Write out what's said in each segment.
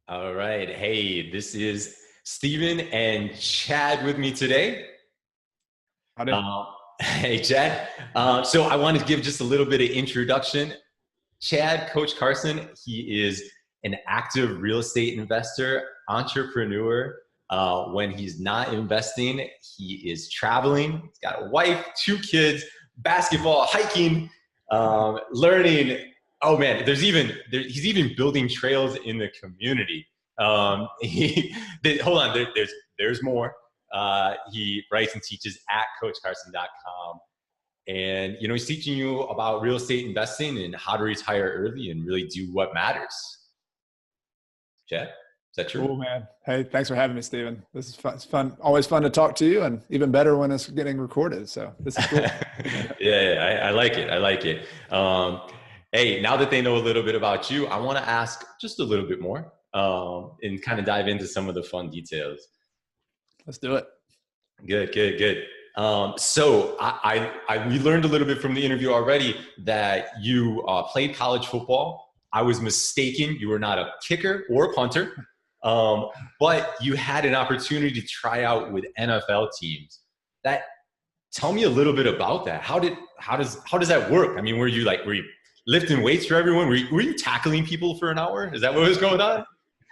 All right. Hey, this is Steven and Chad with me today. Howdy. Uh, hey, Chad. So I wanted to give just a little bit of introduction. Chad, Coach Carson, he is an active real estate investor, entrepreneur. When he's not investing, he is traveling. He's got a wife, two kids, basketball, hiking, learning. Oh man, he's even building trails in the community. Hold on, there's more. He writes and teaches at CoachCarson.com. And he's teaching you about real estate investing and how to retire early and really do what matters. Chad, is that true? Cool, man. Hey, thanks for having me, Steven. This is fun. It's fun. Always fun to talk to you, and even better when it's getting recorded. So this is cool. Yeah, I like it. I like it. Hey, now that they know a little bit about you, I want to ask just a little bit more and kind of dive into some of the fun details. Let's do it. Good. So we learned a little bit from the interview already that you played college football. I was mistaken. You were not a kicker or a punter, but you had an opportunity to try out with NFL teams. Tell me a little bit about that. How does that work? I mean, were you lifting weights for everyone? Were you tackling people for an hour? Is that what was going on?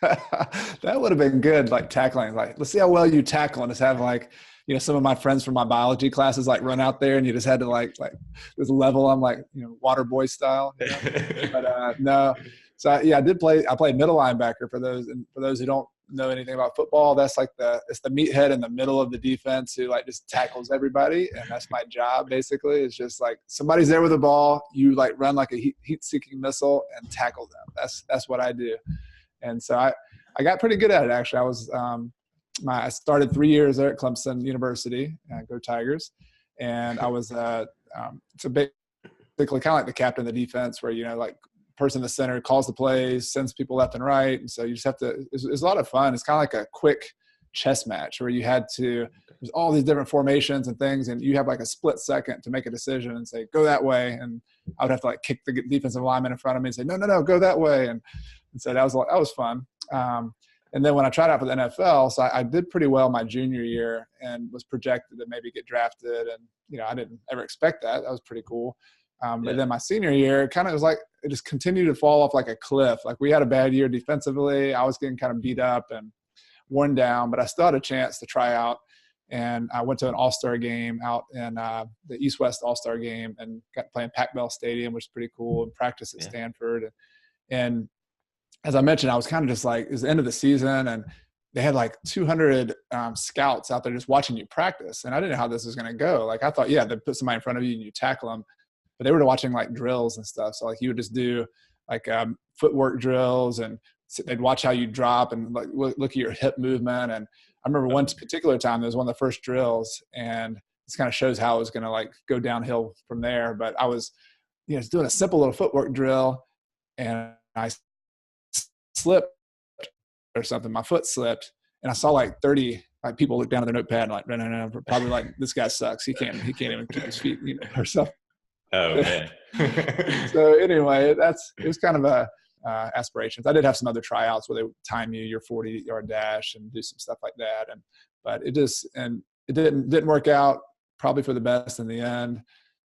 That would have been good, like tackling. Like, let's see how well you tackle, and just have some of my friends from my biology classes run out there, and you just had to like this level. I'm water boy style. But no. So I did play. I played middle linebacker for those. And for those who don't know anything about football, that's it's the meathead in the middle of the defense who just tackles everybody, and that's my job basically. It's just somebody's there with a ball, you run like a heat-seeking missile and tackle them. That's what I do. And so I got pretty good at it, actually. I started 3 years there at Clemson University, go Tigers. And I was so basically kind of like the captain of the defense where, person in the center calls the plays, sends people left and right. And so you just have to – it's a lot of fun. It's kind of like a quick chess match where you had to – there's all these different formations and things, and you have a split second to make a decision and say, go that way. And I would have to kick the defensive lineman in front of me and say, no, go that way. And so that was fun. And then when I tried out for the NFL, so I did pretty well my junior year and was projected to maybe get drafted. And, I didn't ever expect that. That was pretty cool. But then my senior year, kind of was it just continued to fall off like a cliff. We had a bad year defensively. I was getting kind of beat up and worn down, but I still had a chance to try out. And I went to an all-star game out in the East-West all-star game and got playing Pac-Bell Stadium, which is pretty cool, and practice at Stanford. And as I mentioned, I was kind of just it was the end of the season, and they had 200 scouts out there just watching you practice. And I didn't know how this was going to go. I thought, they'd put somebody in front of you and you tackle them. But they were watching drills and stuff. So you would just do footwork drills, and they'd watch how you drop and look at your hip movement. And I remember one particular time, it was one of the first drills, and this kind of shows how it was going to go downhill from there. But I was, just doing a simple little footwork drill, and I slipped or something. My foot slipped, and I saw 30 people look down at their notepad and no, probably this guy sucks. He can't even keep his feet, or something. Oh man. So anyway, it was kind of aspirations. I did have some other tryouts where they would time you your 40-yard dash and do some stuff like that. But it didn't work out, probably for the best in the end.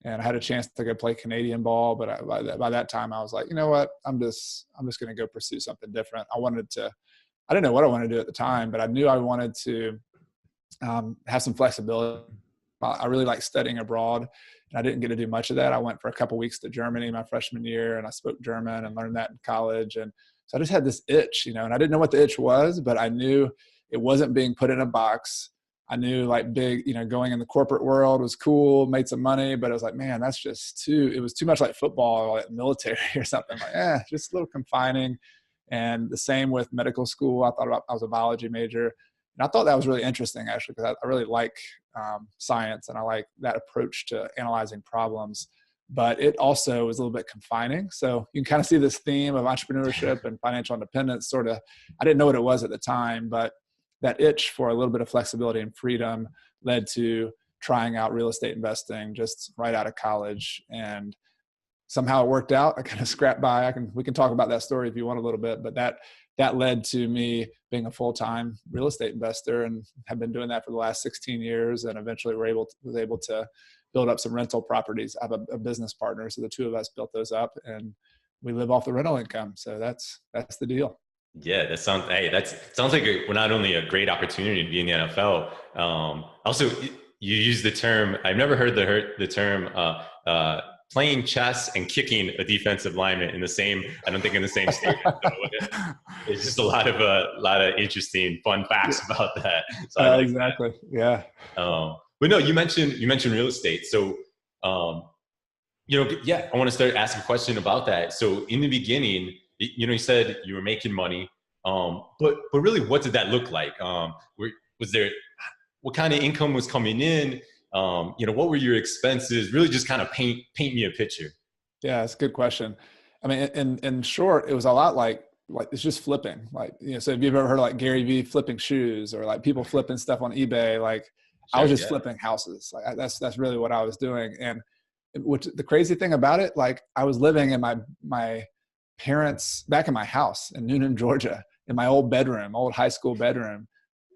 And I had a chance to go play Canadian ball, but by that time I was like, you know what, I'm just going to go pursue something different. I didn't know what I wanted to do at the time, but I knew I wanted to have some flexibility. I really like studying abroad, and I didn't get to do much of that. I went for a couple weeks to Germany my freshman year, and I spoke German and learned that in college. And so I just had this itch, and I didn't know what the itch was, but I knew it wasn't being put in a box. I knew big, going in the corporate world was cool, made some money, but I was man, that's just it was too much like football or military or something. Just a little confining. And the same with medical school. I was a biology major. And I thought that was really interesting, actually, because I really like science, and I like that approach to analyzing problems. But it also was a little bit confining. So you can kind of see this theme of entrepreneurship and financial independence I didn't know what it was at the time, but that itch for a little bit of flexibility and freedom led to trying out real estate investing just right out of college. And somehow it worked out. I kind of scrapped by. We can talk about that story if you want a little bit, but that that led to me being a full-time real estate investor, and have been doing that for the last 16 years. And eventually was able to build up some rental properties. I have a business partner, so the two of us built those up, and we live off the rental income. So that's the deal. Yeah, that sounds like not only a great opportunity to be in the NFL. Also, you use the term. I've never heard the term playing chess and kicking a defensive lineman in the same. I don't think in the same statement. So it's just a lot of interesting, fun facts about that. So I like exactly. that. Yeah. But no, you mentioned real estate. So I want to start asking a question about that. So in the beginning, you said you were making money, but really, what did that look like? What kind of income was coming in? What were your expenses? Really, just kind of paint me a picture. Yeah, it's a good question. I mean, in short, it was a lot like it's just flipping. So if you've ever heard of like Gary Vee flipping shoes, or like people flipping stuff on eBay, I was just flipping houses. That's really what I was doing. And which the crazy thing about it, I was living in my parents back in my house in Noonan, Georgia, in my old high school bedroom,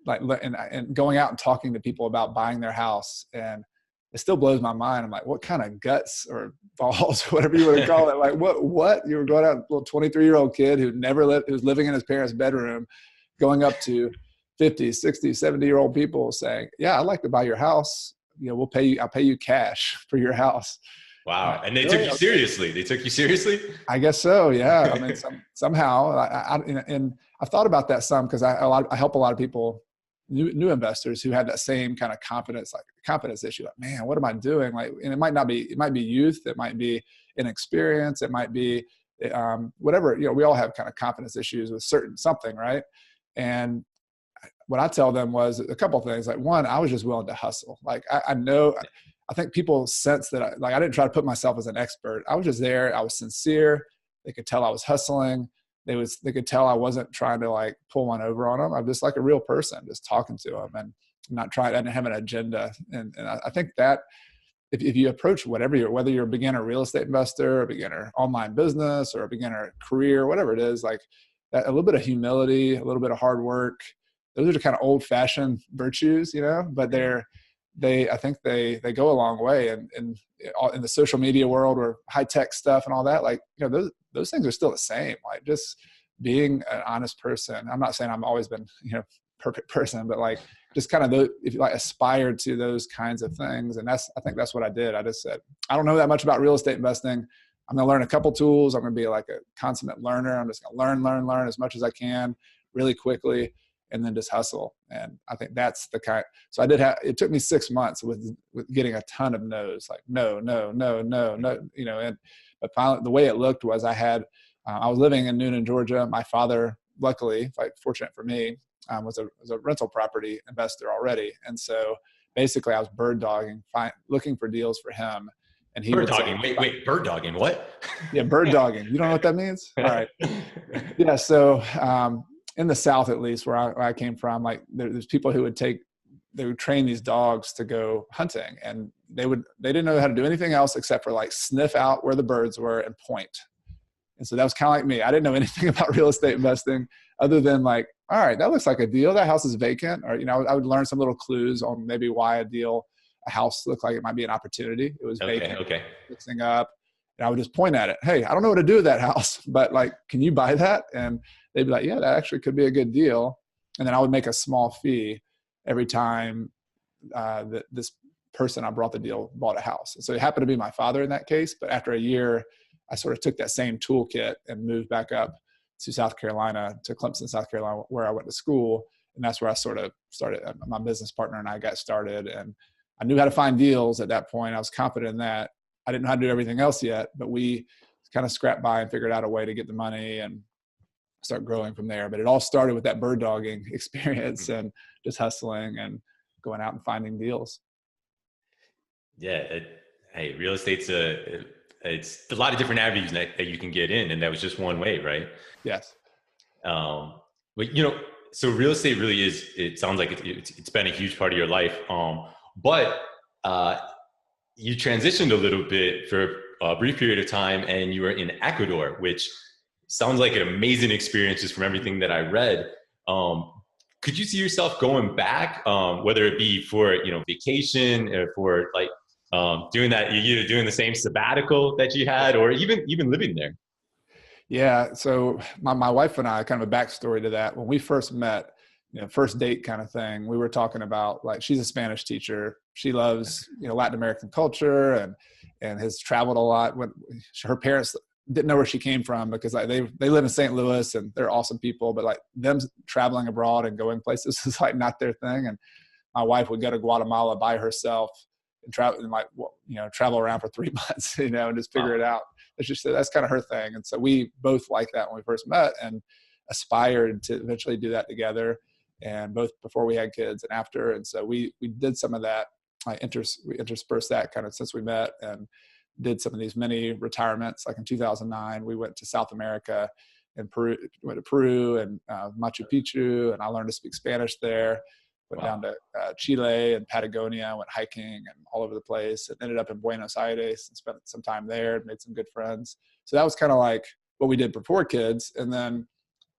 and going out and talking to people about buying their house. And it still blows my mind. I'm like, what kind of guts or balls, whatever you want to call it? What you were going out, a little 23-year-old kid who who's living in his parents' bedroom, going up to 50, 60, 70-year-old people saying, yeah, I'd like to buy your house. I'll pay you cash for your house. Wow. And they took you seriously. They took you seriously? I guess so. Yeah. I mean, somehow and I've thought about that some, because I help a lot of people, new investors who had that same kind of confidence issue. Like, man, what am I doing? And it might be youth. It might be inexperience. It might be whatever, we all have kind of confidence issues with something. Right. And what I tell them was a couple of things. One, I was just willing to hustle. I think people sense that I didn't try to put myself as an expert. I was just there. I was sincere. They could tell I was hustling. They could tell I wasn't trying to pull one over on them. I'm just like a real person, just talking to them and not trying. I didn't have an agenda. And I think that if you approach whether you're a beginner real estate investor, a beginner online business, or a beginner career, whatever it is, that a little bit of humility, a little bit of hard work, those are the kind of old fashioned virtues, but I think they go a long way. And in the social media world, or high tech stuff and all that, those things are still the same. Just being an honest person. I'm not saying I've always been, perfect person, but just kind of if you aspired to those kinds of things. And I think that's what I did. I just said, I don't know that much about real estate investing. I'm going to learn a couple tools. I'm going to be a consummate learner. I'm just going to learn as much as I can really quickly, and then just hustle. And I think that's the kind. So it took me 6 months with getting a ton of no's, no. But finally, the way it looked was I was living in Noonan, Georgia. My father, luckily, fortunate for me, was a rental property investor already. And so basically I was bird dogging, looking for deals for him. And he bird dogging. Wait, bird dogging. What? Yeah, bird dogging. You don't know what that means? All right. Yeah. So in the South, at least where I came from, there's people who would train these dogs to go hunting, and they didn't know how to do anything else except for sniff out where the birds were and point. And so that was kind of like me. I didn't know anything about real estate investing other than all right, that looks like a deal. That house is vacant. Or, I would learn some little clues on maybe why a house looked like it might be an opportunity. It was vacant, fixing up. And I would just point at it. Hey, I don't know what to do with that house, but can you buy that? And they'd be like, yeah, that actually could be a good deal. And then I would make a small fee every time that this person I brought the deal bought a house. So it happened to be my father in that case. But after a year, I sort of took that same toolkit and moved back up to South Carolina, to Clemson, South Carolina, where I went to school. And that's where I sort of started. My business partner and I got started, and I knew how to find deals at that point. I was confident in that. I didn't know how to do everything else yet, but we kind of scrapped by and figured out a way to get the money and start growing from there. But it all started with that bird dogging experience and just hustling and going out and finding deals. Yeah. Hey, real estate's it's a lot of different avenues that you can get in, and that was just one way, right? Yes. But so real estate really is, it sounds like it's been a huge part of your life. But you transitioned a little bit for a brief period of time, and you were in Ecuador, which sounds like an amazing experience just from everything that I read. Um, could you see yourself going back, whether it be for, vacation or for like doing that, either doing the same sabbatical that you had, or even living there? Yeah. So my wife and I, kind of a backstory to that. When we first met, first date kind of thing, we were talking about, like, she's a Spanish teacher. She loves, Latin American culture and has traveled a lot. When her parents didn't know where she came from, because like they live in St. Louis and they're awesome people, but like them traveling abroad and going places is like not their thing. And my wife would go to Guatemala by herself and travel and travel around for 3 months, and just figure it out. It's just, that's kind of her thing. And so we both liked that when we first met and aspired to eventually do that together, and both before we had kids and after. And so we did some of that. We interspersed that kind of since we met, and did some of these mini retirements. Like in 2009, we went to South America and went to Peru and Machu Picchu, and I learned to speak Spanish there. Went down to Chile and Patagonia, went hiking and all over the place, and ended up in Buenos Aires and spent some time there and made some good friends. So that was kind of like what we did before kids. And then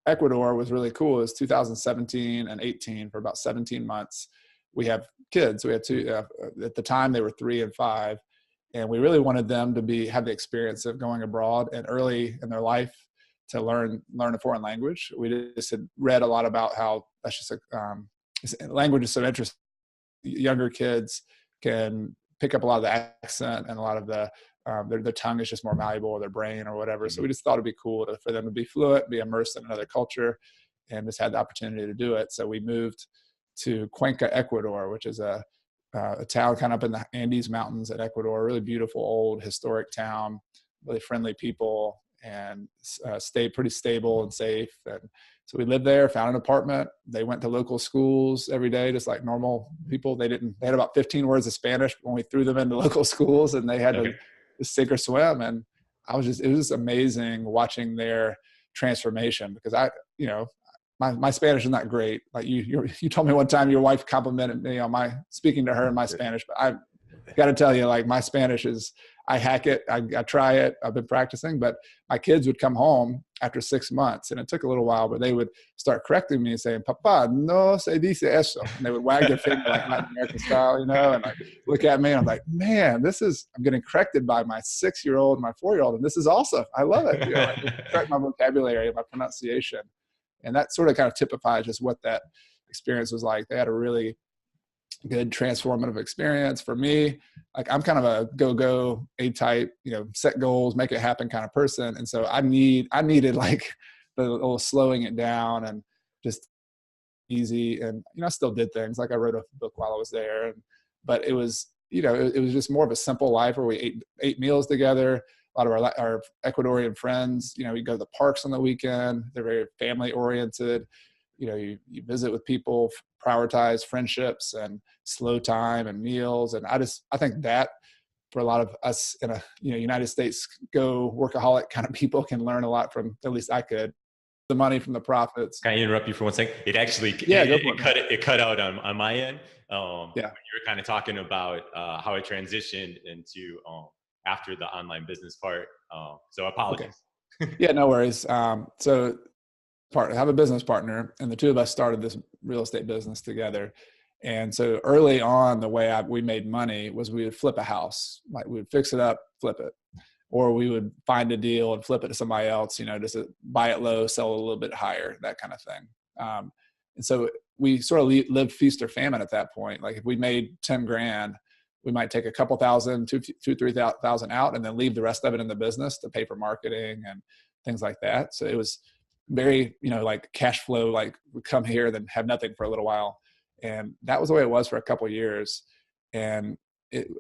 Ecuador was really cool. It was 2017 and 18 for about 17 months. We have kids. We had two, at the time they were 3 and 5. And we really wanted them to have the experience of going abroad and early in their life to learn a foreign language. We just had read a lot about how that's just language is so interesting. Younger kids can pick up a lot of the accent, and a lot of the their tongue is just more malleable, or their brain or whatever. So we just thought it'd be cool for them to be fluent, be immersed in another culture, and just had the opportunity to do it. So we moved to Cuenca, Ecuador, which is a town kind of up in the Andes Mountains in Ecuador. A really beautiful, old, historic town, really friendly people, and stayed pretty stable and safe. And so we lived there, found an apartment. They went to local schools every day, just like normal people. They had about 15 words of Spanish when we threw them into local schools, and they had to sink or swim. And it was just amazing watching their transformation, because my Spanish is not great. Like you told me one time your wife complimented me on my speaking to her in my Spanish, but I got to tell you, like, my Spanish is, I hack it. I try it. I've been practicing, but my kids would come home after 6 months, and it took a little while, but they would start correcting me and saying, "Papa, no se dice eso." And they would wag their finger like Latin American style, and like look at me, and I'm like, man, I'm getting corrected by my 6-year-old and my 4-year-old, and this is awesome. I love it. Correct my vocabulary and my pronunciation. And that sort of kind of typifies just what that experience was like. They had a really good transformative experience. For me, like, I'm kind of a go A-type, set goals, make it happen kind of person. And so I needed like the little slowing it down and just easy. And, I still did things, like I wrote a book while I was there, but it was, it was just more of a simple life where we ate meals together. A lot of our Ecuadorian friends, we go to the parks on the weekend. They're very family oriented. You visit with people, prioritize friendships and slow time and meals. And I think that for a lot of us in a, United States go workaholic kind of people can learn a lot from, at least I could, the money from the profits. Can I interrupt you for 1 second? It actually, it cut out on my end. You were kind of talking about how it transitioned into after the online business part. So apologies. Okay. Yeah, no worries. So I have a business partner, and the two of us started this real estate business together. And so early on, the way we made money was we would flip a house. Like, we would fix it up, flip it, or we would find a deal and flip it to somebody else, just to buy it low, sell it a little bit higher, that kind of thing. And so we sort of lived feast or famine at that point. Like, if we made 10 grand, we might take a couple thousand, 3,000 out, and then leave the rest of it in the business to pay for marketing and things like that. So it was very, like cash flow, like we come here, then have nothing for a little while. And that was the way it was for a couple of years. And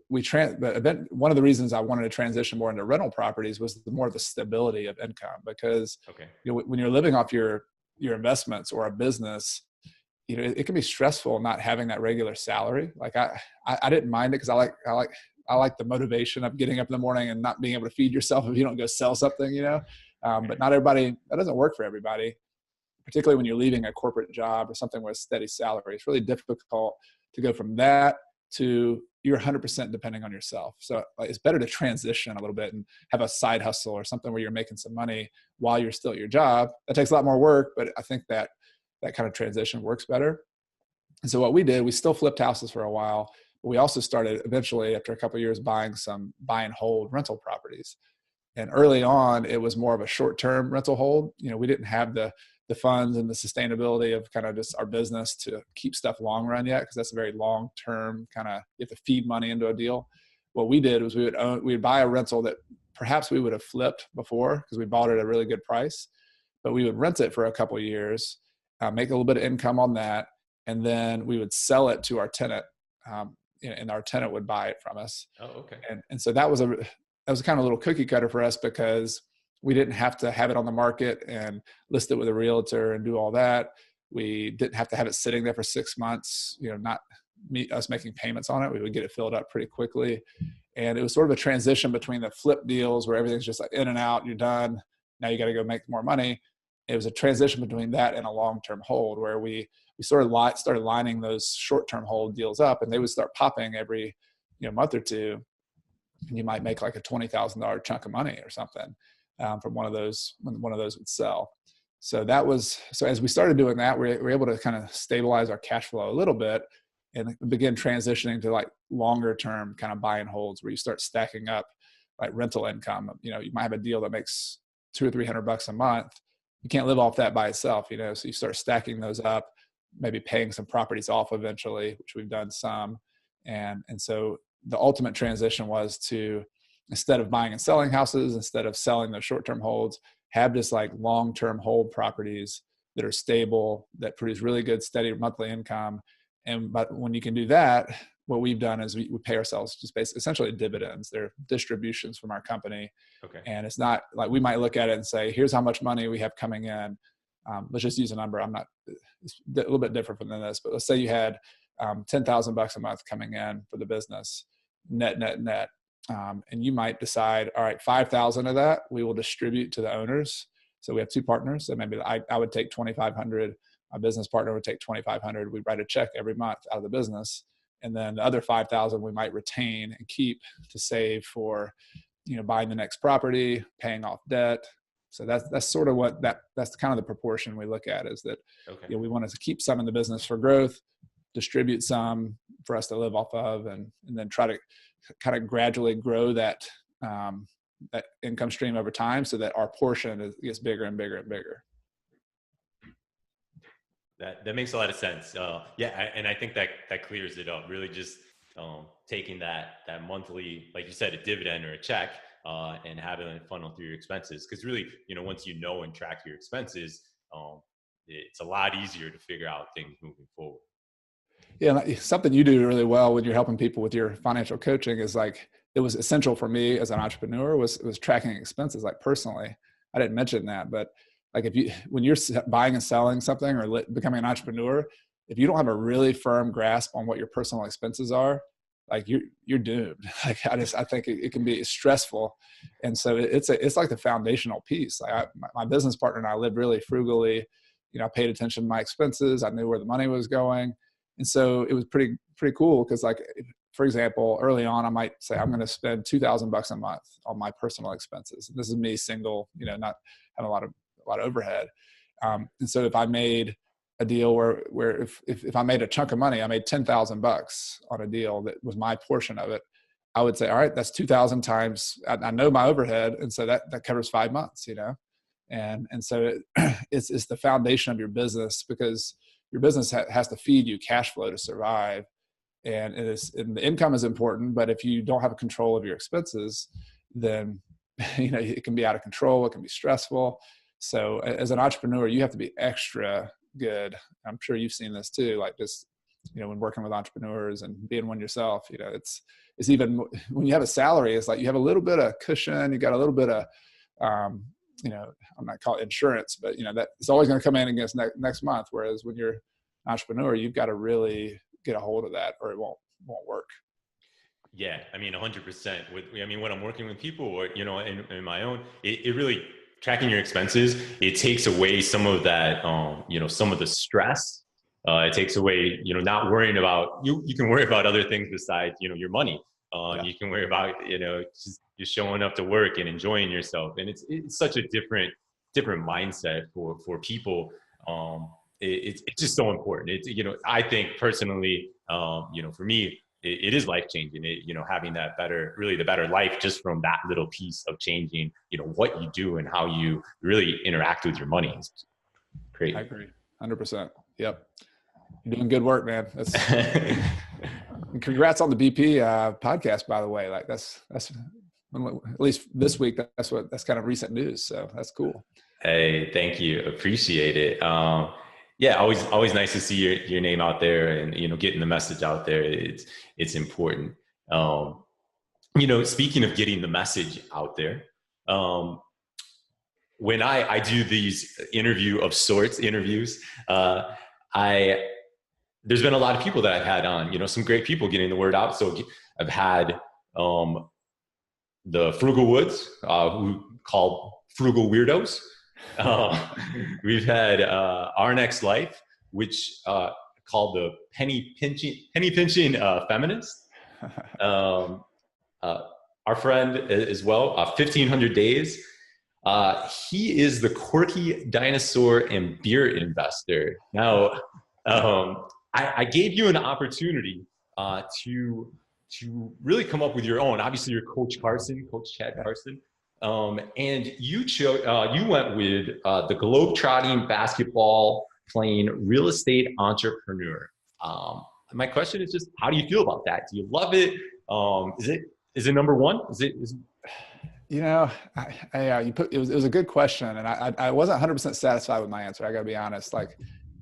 one of the reasons I wanted to transition more into rental properties was more of the stability of income, because when you're living off your investments or a business, it can be stressful not having that regular salary. Like I didn't mind it, because I like the motivation of getting up in the morning and not being able to feed yourself if you don't go sell something, but not everybody, that doesn't work for everybody, particularly when you're leaving a corporate job or something with a steady salary. It's really difficult to go from that to you're 100% depending on yourself. So like, it's better to transition a little bit and have a side hustle or something where you're making some money while you're still at your job. That takes a lot more work, but I think that that kind of transition works better. And so what we did, we still flipped houses for a while, but we also started eventually after a couple of years buying some buy and hold rental properties. And early on, it was more of a short-term rental hold. We didn't have the funds and the sustainability of kind of just our business to keep stuff long run yet, because that's a very long-term kind of, you have to feed money into a deal. What we did was we would buy a rental that perhaps we would have flipped before because we bought it at a really good price, but we would rent it for a couple of years, make a little bit of income on that, and then we would sell it to our tenant, and our tenant would buy it from us. Oh, okay. And so that was kind of a little cookie cutter for us because we didn't have to have it on the market and list it with a realtor and do all that. We didn't have to have it sitting there for 6 months, not us making payments on it. We would get it filled up pretty quickly. And it was sort of a transition between the flip deals where everything's just like in and out, you're done. Now you got to go make more money. It was a transition between that and a long-term hold where we sort of started lining those short-term hold deals up, and they would start popping every month or two. And you might make like a $20,000 chunk of money or something from one of those when one of those would sell. So as we started doing that, we were able to kind of stabilize our cash flow a little bit and begin transitioning to like longer term kind of buy and holds where you start stacking up like rental income. You might have a deal that makes $200 or $300 a month. You can't live off that by itself, so you start stacking those up, maybe paying some properties off eventually, which we've done some. And so the ultimate transition was to, instead of buying and selling houses, instead of selling those short-term holds, have just like long-term hold properties that are stable, that produce really good, steady monthly income. But when you can do that, what we've done is we pay ourselves just basically essentially dividends. They're distributions from our company. Okay. And it's not like we might look at it and say, here's how much money we have coming in. Let's just use a number. It's a little bit different from this, but let's say you had $10,000 a month coming in for the business, net. And you might decide, all right, 5,000 of that we will distribute to the owners. So we have two partners. So maybe I would take 2,500. My business partner would take 2,500. We write a check every month out of the business. And then the other 5,000 we might retain and keep to save for, buying the next property, paying off debt. So that's sort of that's kind of the proportion we look at, is that okay. We want to keep some in the business for growth, distribute some for us to live off of, and then try to kind of gradually grow that that income stream over time so that our portion gets bigger and bigger and bigger. That makes a lot of sense. And I think that clears it up. Really, just taking that monthly, like you said, a dividend or a check, and having it funnel through your expenses. Because really, once you know and track your expenses, it's a lot easier to figure out things moving forward. Yeah, something you do really well when you're helping people with your financial coaching is like, it was essential for me as an entrepreneur was tracking expenses. Like personally, I didn't mention that, but like when you're buying and selling something or becoming an entrepreneur, if you don't have a really firm grasp on what your personal expenses are, like you're doomed. Like I think it can be stressful. And so it's like the foundational piece. Like my business partner and I lived really frugally. I paid attention to my expenses. I knew where the money was going. And so it was pretty cool because, like, for example, early on, I might say I'm going to spend $2,000 a month on my personal expenses. This is me single, not having a lot of overhead. And so if I made a deal where if I made a chunk of money, I made $10,000 on a deal that was my portion of it, I would say, all right, that's 2,000 times. I know my overhead, and so that covers 5 months, and so it's the foundation of your business, because your business has to feed you cash flow to survive. And and the income is important, but if you don't have control of your expenses, then, it can be out of control. It can be stressful. So as an entrepreneur, you have to be extra good. I'm sure you've seen this too, like just, when working with entrepreneurs and being one yourself, it's even when you have a salary, it's like you have a little bit of cushion, you got a little bit of, I'm not calling it insurance, but that it's always going to come in against next month. Whereas when you're an entrepreneur, you've got to really get a hold of that, or it won't work. Yeah, 100%. When I'm working with people, or in my own, it really, tracking your expenses, it takes away some of that, some of the stress It takes away, not worrying about you can worry about other things besides, your money. Yeah, You can worry about, just showing up to work and enjoying yourself. And it's such a different mindset for people. It's just so important. I think personally, for me, it is life changing. Having that really the better life just from that little piece of changing, what you do and how you really interact with your money. It's great. I agree, 100%. Yep, you're doing good work, man. That's and congrats on the BP podcast, by the way. Like that's at least this week. That's kind of recent news. So that's cool. Hey, thank you. Appreciate it. Yeah, always nice to see your name out there and, getting the message out there. It's important. Speaking of getting the message out there, when I do these interviews, there's been a lot of people that I've had on, some great people getting the word out. So I've had the Frugal Woods, who called Frugal Weirdos. We've had Our Next Life, which called the penny pinching feminist. Our friend as well, 1500 Days. He is the quirky dinosaur and beer investor. Now, I gave you an opportunity to really come up with your own. Obviously, you're Coach Chad Carson. And you went with the globetrotting basketball playing real estate entrepreneur. My question is just, how do you feel about that? Do you love it? Is it number one? It was a good question, and I wasn't 100% satisfied with my answer. I got to be honest. Like,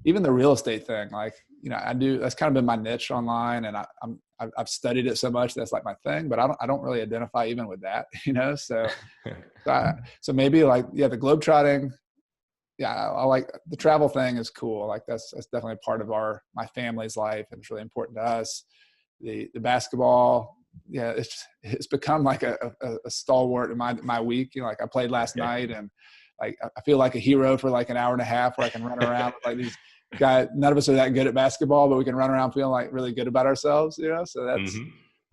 even the real estate thing, like, I do. That's kind of been my niche online, and I've studied it so much that's like my thing. But I don't really identify even with that, So maybe like, yeah, the globetrotting. Yeah, I like the travel thing is cool. Like that's definitely a part of my family's life, and it's really important to us. The basketball, yeah, it's become like a stalwart in my week. Like I played last night, and like I feel like a hero for like an hour and a half, where I can run around with like these guys. None of us are that good at basketball, but we can run around feeling like really good about ourselves. So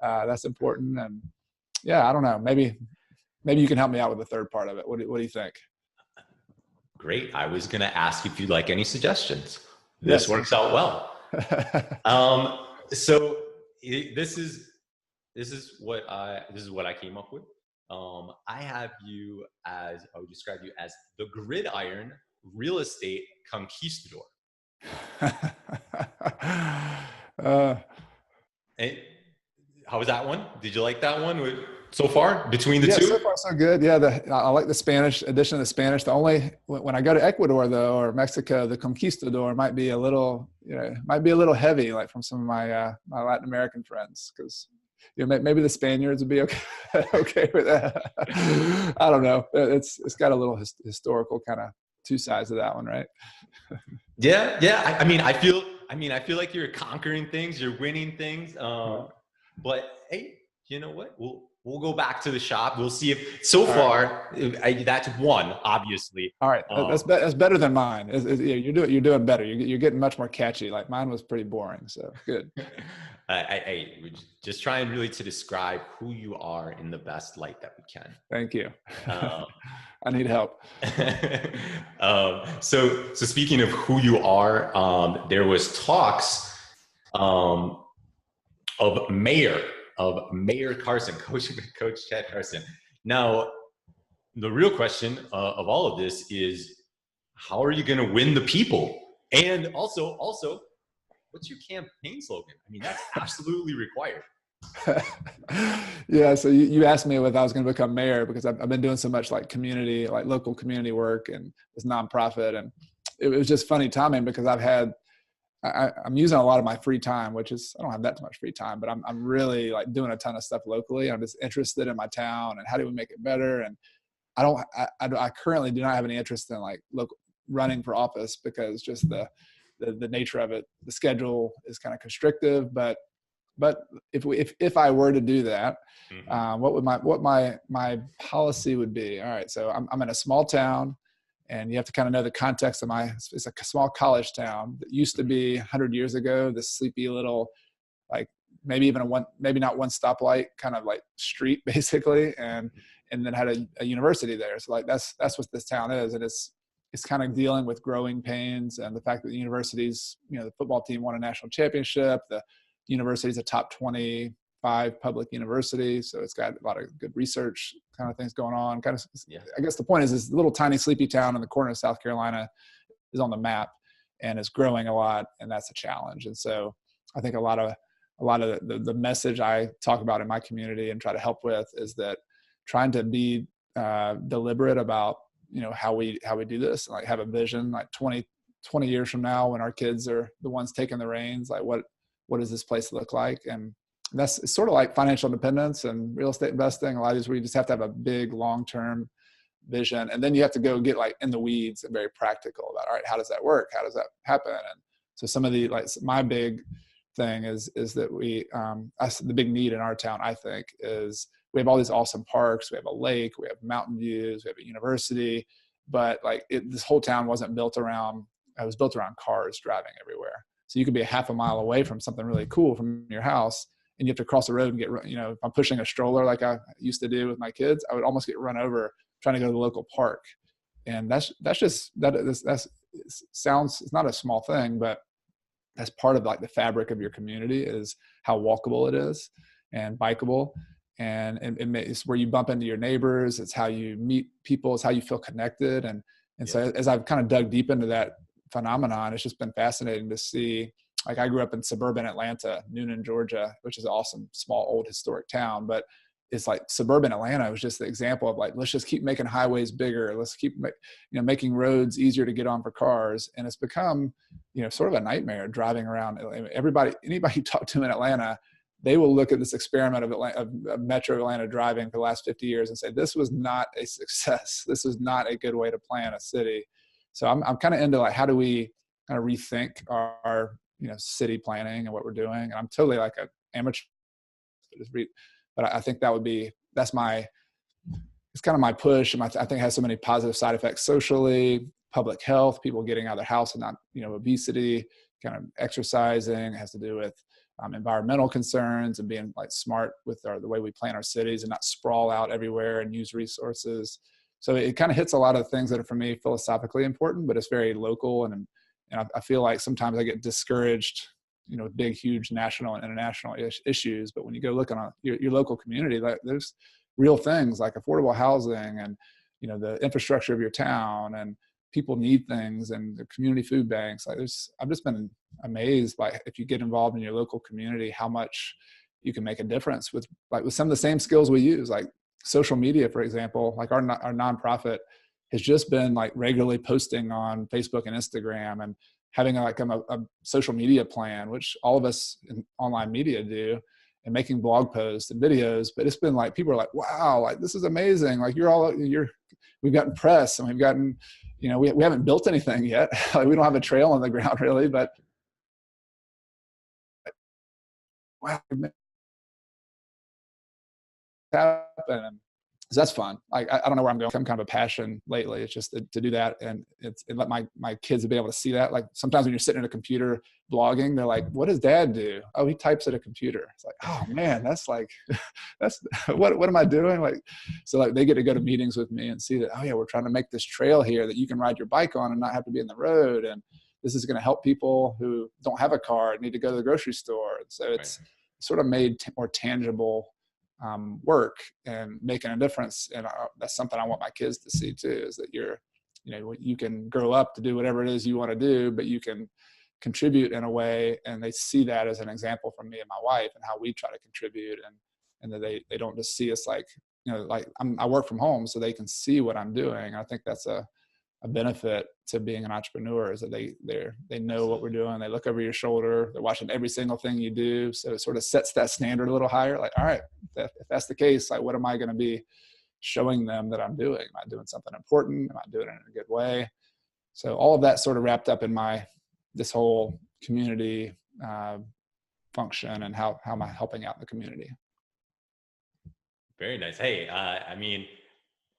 that's important. And yeah, I don't know. Maybe you can help me out with the third part of it. What do you think? Great. I was going to ask if you'd like any suggestions. This works out well. So this is what I came up with. I have you I would describe you as the gridiron real estate conquistador. And how was that one? Did you like that one so far between the two? So far so good. Yeah, I like the Spanish edition of the Spanish. The only when I go to Ecuador though, or Mexico, the conquistador might be a little heavy, like from some of my my Latin American friends, because maybe the Spaniards would be okay with that. I don't know. It's got a little historical kind of two sides of that one, right? Yeah. I feel like you're conquering things, you're winning things. But hey, you know what? We'll go back to the shop. We'll see if that's one, obviously. All right, that's better than mine. You're doing better. You're getting much more catchy. Like mine was pretty boring. So good. I just trying really to describe who you are in the best light that we can. Thank you. I need help. So speaking of who you are, there was talks of Mayor Carson, Coach Chad Carson. Now, the real question of all of this is, how are you going to win the people? And also, what's your campaign slogan? That's absolutely required. Yeah. So you asked me if I was going to become mayor, because I've been doing so much like local community work and this nonprofit. And it was just funny timing, because I'm using a lot of my free time, I don't have that much free time, but I'm really like doing a ton of stuff locally. I'm just interested in my town and how do we make it better. And I currently do not have any interest in like running for office, because just the nature of it, the schedule is kind of constrictive. But if I were to do that, what my policy would be? All right. So I'm in a small town, And you have to kind of know the context of it's a small college town that used to be 100 years ago, this sleepy little, like maybe even maybe not one stoplight kind of like street basically. And then had a university there. So like, that's what this town is. And it's kind of dealing with growing pains and the fact that the universities, the football team won a national championship. The university is a top 25 public university. So it's got a lot of good research kind of things going on. I guess the point is this little tiny sleepy town in the corner of South Carolina is on the map and is growing a lot. And that's a challenge. And so I think a lot of the message I talk about in my community and try to help with is that trying to be deliberate about, how we do this, and like have a vision, like 20 years from now when our kids are the ones taking the reins, like what does this place look like? And it's sort of like financial independence and real estate investing. A lot of these where you just have to have a big long-term vision. And then you have to go get like in the weeds and very practical about, all right, how does that work? How does that happen? And so some of the, like my big thing is that the big need in our town, I think, is we have all these awesome parks. We have a lake, we have mountain views, we have a university, but like this whole town wasn't built around, it was built around cars driving everywhere. So you could be a half a mile away from something really cool from your house, and you have to cross the road and get, if I'm pushing a stroller like I used to do with my kids, I would almost get run over trying to go to the local park. And that's sounds, it's not a small thing, but that's part of like the fabric of your community is how walkable it is and bikeable. And it's where you bump into your neighbors. It's how you meet people. It's how you feel connected. And so as I've kind of dug deep into that phenomenon, it's just been fascinating to see. Like I grew up in suburban Atlanta, Noonan, Georgia, which is an awesome, small, old historic town. But it's like suburban Atlanta was just the example of like, let's just keep making highways bigger. Let's keep making roads easier to get on for cars. And it's become, sort of a nightmare driving around. Anybody you talk to in Atlanta, they will look at this experiment of Metro Atlanta driving for the last 50 years and say, this was not a success. This is not a good way to plan a city. So I'm kind of into like, how do we kind of rethink our city planning and what we're doing? And I'm totally like an amateur, but I think it's kind of my push. And I think it has so many positive side effects socially, public health, people getting out of their house and not, obesity, kind of exercising. It has to do with environmental concerns and being like smart with the way we plan our cities and not sprawl out everywhere and use resources. So it kind of hits a lot of things that are for me philosophically important, but it's very local. And I feel like sometimes I get discouraged, with big, huge national and international issues. But when you go look on your local community, there's real things like affordable housing and, the infrastructure of your town, and people need things, and the community food banks. I've just been amazed by, if you get involved in your local community, how much you can make a difference with some of the same skills we use, like social media, for example. Like our nonprofit has just been like regularly posting on Facebook and Instagram and having a social media plan, which all of us in online media do, and making blog posts and videos. But it's been like, people are like, wow, like this is amazing. Like we've gotten press and we've gotten, we haven't built anything yet. Like we don't have a trail on the ground really, but wow, happen. So that's fun. I don't know where I'm going. I'm kind of a passion lately. It's just to do that, and let my kids be able to see that. Like sometimes when you're sitting at a computer blogging, they're like, "What does Dad do?" "Oh, he types at a computer." It's like, "Oh man, that's what am I doing?" Like, so like they get to go to meetings with me and see that, oh yeah, we're trying to make this trail here that you can ride your bike on and not have to be in the road, and this is going to help people who don't have a car and need to go to the grocery store. And so it's sort of made more tangible work and making a difference. And that's something I want my kids to see too, is that you can grow up to do whatever it is you want to do, but you can contribute in a way. And they see that as an example from me and my wife and how we try to contribute, and that they don't just see us like, I work from home so they can see what I'm doing. I think that's a benefit to being an entrepreneur, is that they know what we're doing. They look over your shoulder. They're watching every single thing you do. So it sort of sets that standard a little higher. Like, all right, if that's the case, like, what am I going to be showing them that I'm doing? Am I doing something important? Am I doing it in a good way? So all of that sort of wrapped up in this whole community function, and how am I helping out the community? Very nice. Hey, I mean,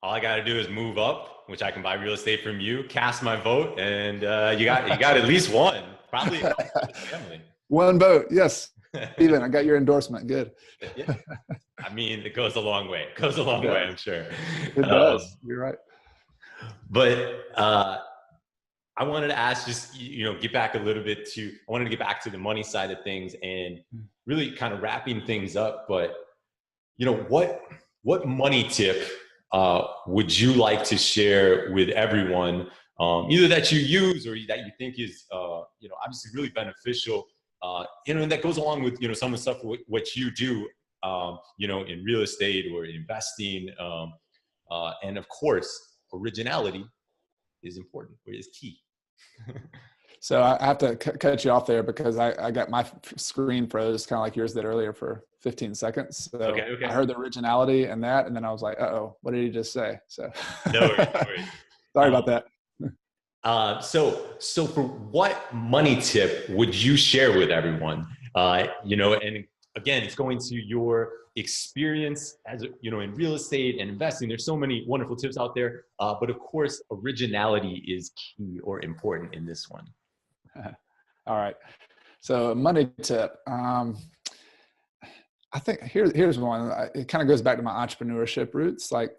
All I got to do is move up, which I can buy real estate from you, cast my vote, and you got at least one, probably a couple for the family. One vote. Yes. Steven, I got your endorsement. Good. Yeah. I mean, it goes a long way. It goes a It long way, does. I'm sure. It does. You're right. But I wanted to ask, just get back a little bit to. I wanted to get back to the money side of things and really kind of wrapping things up. But what money tip would you like to share with everyone, either that you use or that you think is obviously really beneficial, and that goes along with some of the stuff what you do, in real estate or investing, and of course originality is important or is key. So I have to cut you off there because I got my screen froze, kind of like yours did earlier, for 15 seconds. So Okay. I heard the originality and that, and then I was like, "Uh-oh, what did he just say?" So No worries. Sorry about that. So for what money tip would you share with everyone? And again, it's going to your experience as in real estate and investing. There's so many wonderful tips out there, but of course, originality is key or important in this one. All right. So money tip. I think here's one. It kind of goes back to my entrepreneurship roots. Like,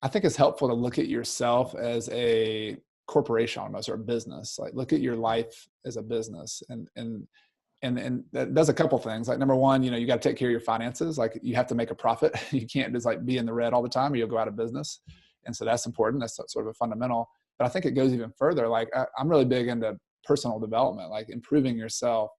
I think it's helpful to look at yourself as a corporation almost, or a business. Like, look at your life as a business, and that does a couple things. Like, number one, you got to take care of your finances. Like, you have to make a profit. You can't just like be in the red all the time or you'll go out of business. And so that's important. That's sort of a fundamental. But I think it goes even further. Like, I'm really big into personal development, like improving yourself.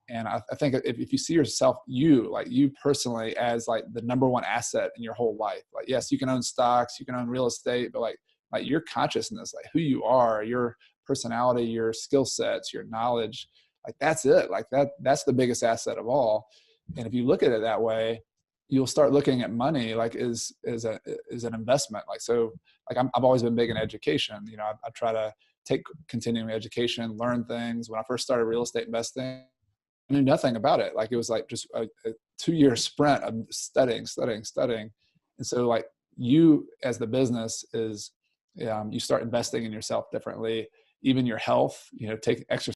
And I think if you see yourself, you personally, as like the number one asset in your whole life, like, yes, you can own stocks, you can own real estate, but like your consciousness, like who you are, your personality, your skill sets, your knowledge, like that's it. Like that's the biggest asset of all. And if you look at it that way, you'll start looking at money like is an investment. Like, so like I've always been big in education. I try to take continuing education, learn things. When I first started real estate investing, I knew nothing about it. Like, it was like just a 2-year sprint of studying. And so like, you as the business is, you start investing in yourself differently, even your health, take exercise